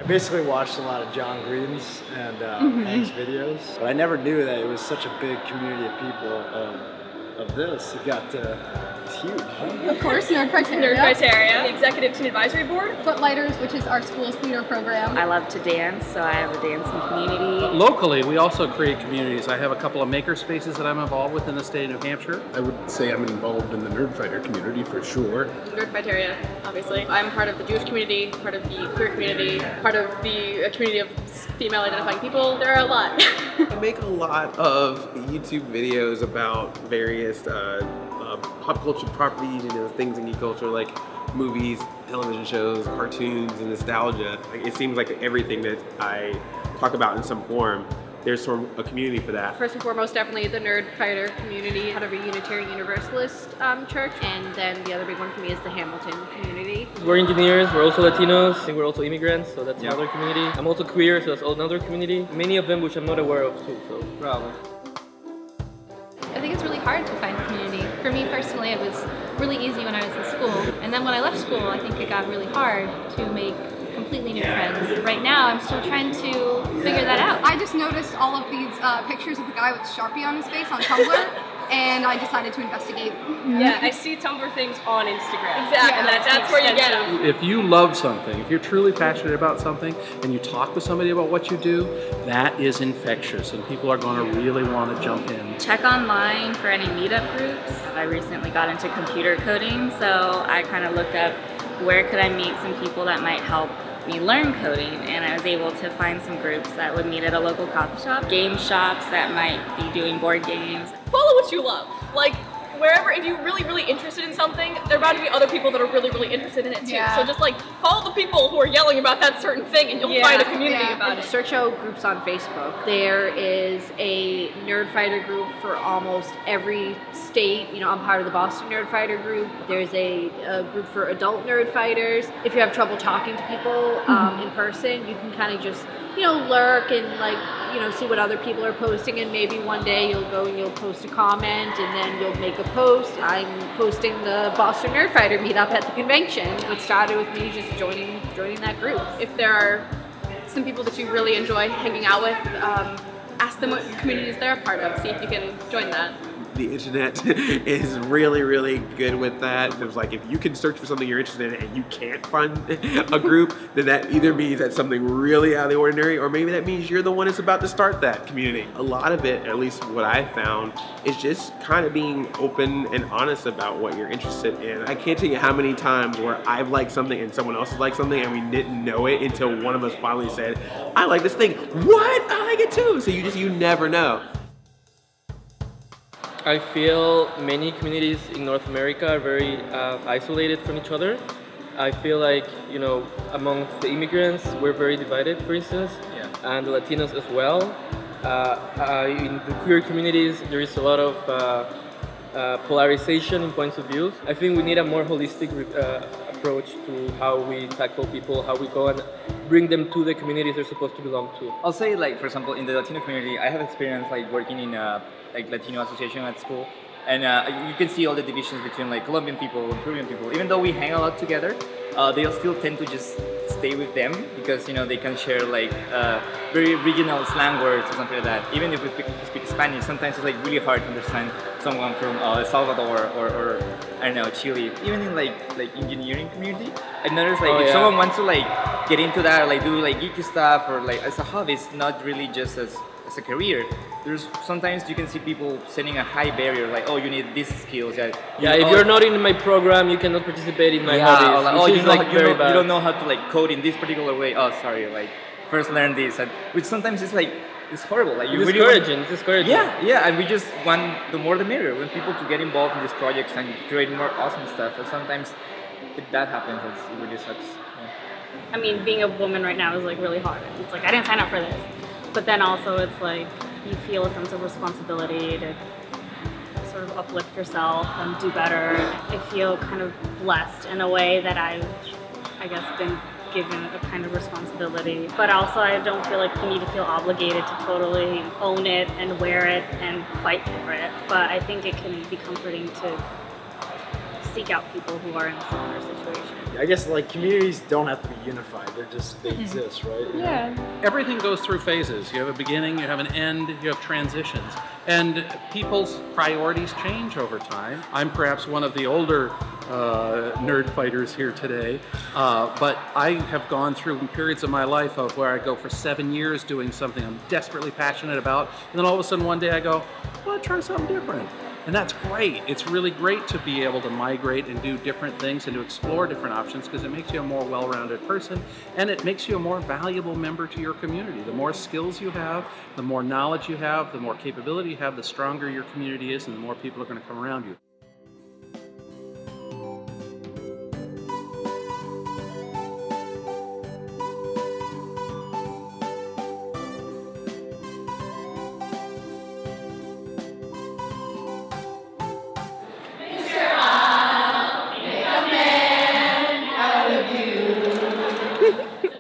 basically watched a lot of John Green's and Hank's videos, but I never knew that it was such a big community of people of this. It got it's huge. Of course, Nerdfighteria. Nerdfighteria, the Executive Teen Advisory Board. Footlighters, which is our school's theater program. I love to dance, so I have a dancing community. Locally, we also create communities. I have a couple of maker spaces that I'm involved with in the state of New Hampshire. I would say I'm involved in the Nerdfighter community for sure. Nerdfighteria, obviously. I'm part of the Jewish community, part of the queer community, part of the community of female identifying people. There are a lot. I make a lot of YouTube videos about various pop culture properties, things in geek culture like movies, television shows, cartoons, and nostalgia. It seems like everything that I talk about in some form, there's sort of a community for that. First and foremost, definitely the Nerdfighter community, kind of a Unitarian Universalist church, and then the other big one for me is the Hamilton community. We're engineers, we're also Latinos, and we're also immigrants, so that's another community. I'm also queer, so that's another community. Many of them which I'm not aware of too, so probably. I think it's really hard to find community. For me personally, it was really easy when I was in school, and then when I left school, I think it got really hard to make completely new friends. Right now, I'm still trying to figure that out. I just noticed all of these pictures of the guy with Sharpie on his face on Tumblr, and I decided to investigate. Yeah, I see Tumblr things on Instagram. Exactly, and that's where you get them. If you love something, if you're truly passionate about something, and you talk with somebody about what you do, that is infectious, and people are going to really want to jump in. Check online for any meetup groups. I recently got into computer coding, so I kind of looked up where could I meet some people that might help me learn coding, and I was able to find some groups that would meet at a local coffee shop, game shops that might be doing board games. Follow what you love. Like, wherever, if you're really, really interested in something, there are bound to be other people that are really, really interested in it too. Yeah. So just like, follow the people who are yelling about that certain thing and you'll find a community about it. SciShow groups on Facebook. There is a Nerdfighter group for almost every state. You know, I'm part of the Boston Nerdfighter group. There's a group for adult Nerdfighters. If you have trouble talking to people in person, you can kind of just, lurk and see what other people are posting, and maybe one day you'll go and you'll post a comment and then you'll make a post. I'm posting the Boston Nerdfighter meetup at the convention. It started with me just joining that group. If there are some people that you really enjoy hanging out with, ask them what communities they're a part of. See if you can join that. The internet is really, really good with that. It's like if you can search for something you're interested in and you can't find a group, then that either means that's something really out of the ordinary, or maybe that means you're the one that's about to start that community. A lot of it, at least what I found, is just kind of being open and honest about what you're interested in. I can't tell you how many times where I've liked something and someone else has liked something and we didn't know it until one of us finally said, I like this thing. What? I like it too. So you never know. I feel many communities in North America are very isolated from each other. I feel like, amongst the immigrants, we're very divided, for instance, and the Latinos as well. In the queer communities, there is a lot of polarization in points of view. I think we need a more holistic approach to how we tackle people, how we go and bring them to the communities they're supposed to belong to. I'll say, for example, in the Latino community, I have experience working in a Latino association at school, and you can see all the divisions between Colombian people and Peruvian people. Even though we hang a lot together, they'll still tend to just stay with them because they can share very regional slang words or something like that. Even if we speak Spanish, sometimes it's really hard to understand someone from El Salvador or I don't know, Chile. Even in engineering community, I noticed if someone wants to get into that, do geeky stuff or as a hobby, it's not really just as a career. There's sometimes you can see people setting a high barrier, you need these skills. If you're not in my program, you cannot participate in my hobbies. You don't know how to code in this particular way. Oh, sorry, first learn this, which sometimes is it's horrible. It's discouraging. Yeah, and we just want the more the merrier. We want people to get involved in these projects and create more awesome stuff. And sometimes if that happens, it really sucks. Yeah. I mean, being a woman right now is really hard. It's I didn't sign up for this. But then also it's you feel a sense of responsibility to sort of uplift yourself and do better. I feel kind of blessed in a way that I've, been given a kind of responsibility. But also I don't feel like you need to feel obligated to totally own it and wear it and fight for it. But I think it can be comforting to seek out people who are in a similar situation. I guess like communities don't have to be unified. They exist, right? You know? Everything goes through phases. You have a beginning, you have an end, you have transitions. And people's priorities change over time. I'm perhaps one of the older nerd fighters here today, but I have gone through periods of my life of where I go for 7 years doing something I'm desperately passionate about, and then all of a sudden one day I go, well, try something different. And that's great. It's really great to be able to migrate and do different things and to explore different options, because it makes you a more well-rounded person and it makes you a more valuable member to your community. The more skills you have, the more knowledge you have, the more capability you have, the stronger your community is and the more people are going to come around you.